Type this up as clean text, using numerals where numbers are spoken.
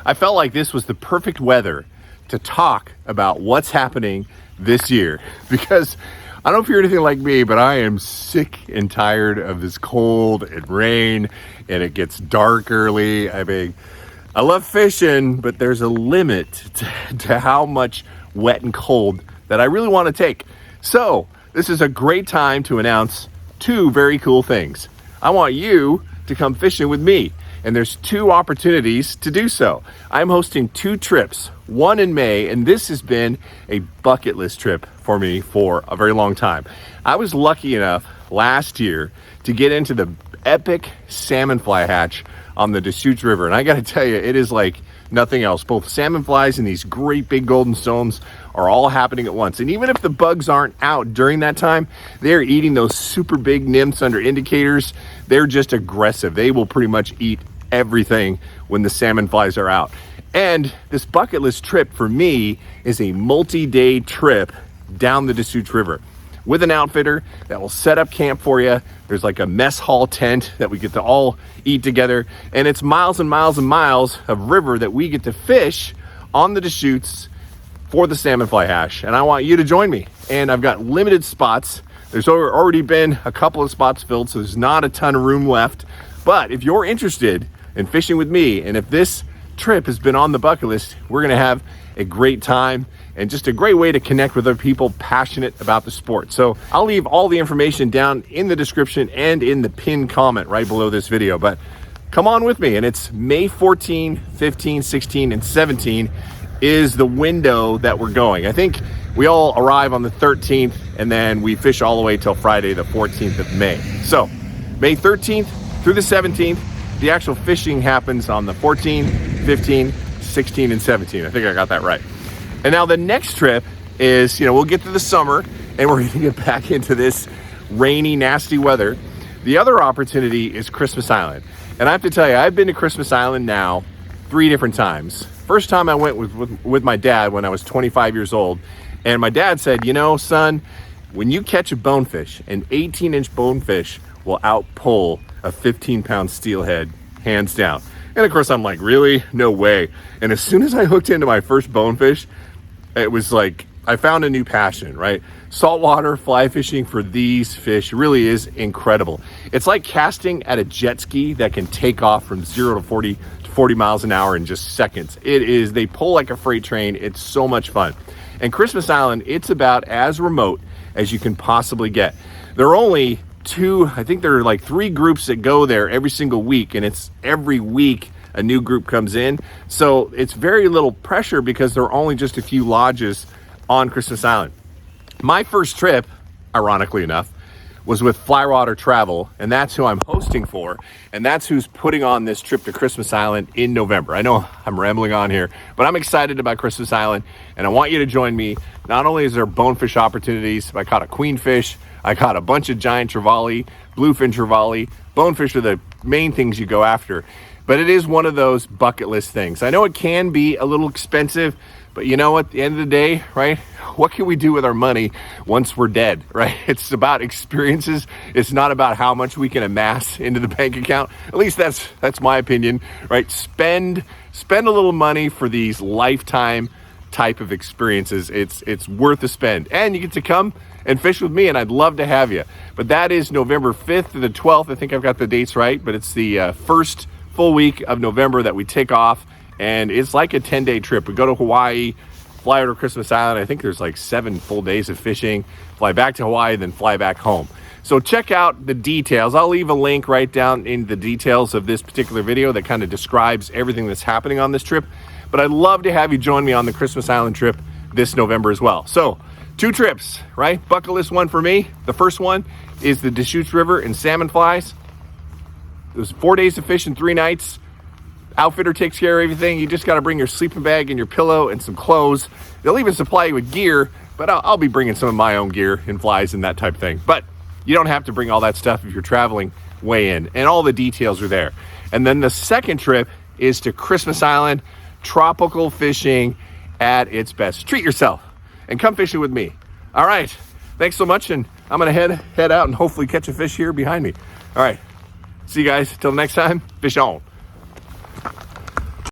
I felt like this was the perfect weather to talk about what's happening this year, because I don't know if you're anything like me, but I am sick and tired of this cold and rain, and it gets dark early. I mean, I love fishing, but there's a limit to how much wet and cold that I really want to take. So this is a great time to announce two very cool things. I want you to come fishing with me, and there's two opportunities to do so. I'm hosting two trips, one in May, and this has been a bucket list trip for me for a very long time. I was lucky enough last year to get into the epic salmon fly hatch on the Deschutes River, and I got to tell you, it is like nothing else. Both salmon flies and these great big golden stones are all happening at once. And even if the bugs aren't out during that time, they're eating those super big nymphs under indicators. They're just aggressive. They will pretty much eat everything when the salmon flies are out. And this bucket list trip for me is a multi-day trip down the Deschutes River with an outfitter that will set up camp for you. There's like a mess hall tent that we get to all eat together. And it's miles and miles and miles of river that we get to fish on the Deschutes for the salmon fly hash. And I want you to join me. And I've got limited spots. There's already been a couple of spots filled, so there's not a ton of room left. But if you're interested in fishing with me, and if this trip has been on the bucket list, we're gonna have a great time and just a great way to connect with other people passionate about the sport. So I'll leave all the information down in the description and in the pinned comment right below this video. But come on with me, and it's May 14, 15, 16, and 17 is the window that we're going. I think we all arrive on the 13th, and then we fish all the way till Friday, the 14th of May. So May 13th through the 17th, the actual fishing happens on the 14, 15, 16, and 17. I think I got that right. And now the next trip is, we'll get to the summer and we're gonna get back into this rainy, nasty weather. The other opportunity is Christmas Island. And I have to tell you, I've been to Christmas Island now 3 different times. First time I went with my dad when I was 25 years old. And my dad said, son, when you catch a bonefish, an 18-inch bonefish will outpull a 15-pound steelhead, hands down. And of course I'm like, really? No way. And as soon as I hooked into my first bonefish, it was like I found a new passion, right? Saltwater fly fishing for these fish really is incredible. It's like casting at a jet ski that can take off from 0 to 40 miles an hour in just seconds. They pull like a freight train. It's so much fun. And Christmas Island, it's about as remote as you can possibly get. There are only I think there are like 3 groups that go there every single week, and it's every week a new group comes in. So it's very little pressure because there are only just a few lodges on Christmas Island. My first trip, ironically enough, was with FlyFishDan Travel, and that's who I'm hosting for, and that's who's putting on this trip to Christmas Island in November. I know I'm rambling on here, but I'm excited about Christmas Island, and I want you to join me. Not only is there bonefish opportunities, I caught a queenfish, I caught a bunch of giant trevally, bluefin trevally. Bonefish are the main things you go after, but it is one of those bucket list things. I know it can be a little expensive, but at the end of the day, right? What can we do with our money once we're dead, right? It's about experiences. It's not about how much we can amass into the bank account. At least that's my opinion, right? Spend a little money for these lifetime type of experiences. It's worth the spend, and you get to come and fish with me, and I'd love to have you. But that is November 5th to the 12th. I think I've got the dates right, but it's the first full week of November that we take off, and it's like a 10-day trip. We go to Hawaii, fly over to Christmas Island. I think there's like 7 full days of fishing, fly back to Hawaii, then fly back home. So check out the details. I'll leave a link right down in the details of this particular video that kind of describes everything that's happening on this trip. But I'd love to have you join me on the Christmas Island trip this November as well. So 2 trips, right? Bucket list one for me. The first one is the Deschutes River and salmon flies. It was 4 days of fishing, 3 nights. Outfitter takes care of everything. You just got to bring your sleeping bag and your pillow and some clothes. They'll even supply you with gear, but I'll be bringing some of my own gear and flies and that type of thing. But you don't have to bring all that stuff if you're traveling way in, and all the details are there. And then the second trip is to Christmas Island, tropical fishing at its best. Treat yourself and come fishing with me. All right, thanks so much, and I'm gonna head out and hopefully catch a fish here behind me. All right, see you guys till next time. Fish on.